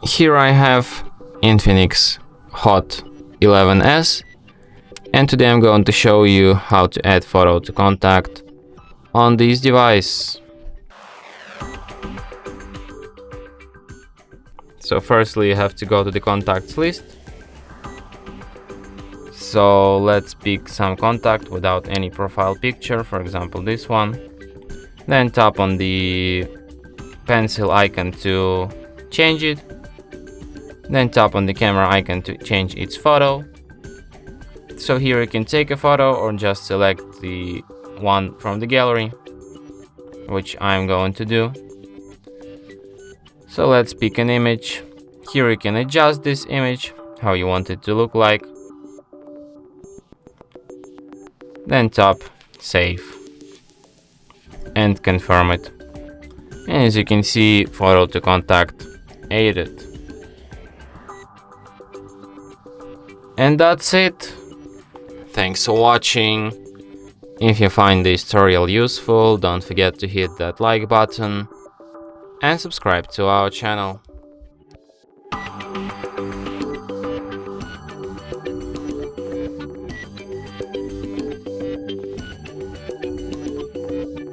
Here I have INFINIX Hot 11S, and today I'm going to show you how to add photo to contact on this device. So firstly you have to go to the contacts list. So let's pick some contact without any profile picture, for example this one. Then tap on the pencil icon to change it. Then tap on the camera icon to change its photo. So here you can take a photo or just select the one from the gallery, which I'm going to do. So let's pick an image. Here you can adjust this image how you want it to look like. Then tap save and confirm it. And as you can see, photo to contact added. And that's it. Thanks for watching. If you find this tutorial useful, don't forget to hit that like button and subscribe to our channel.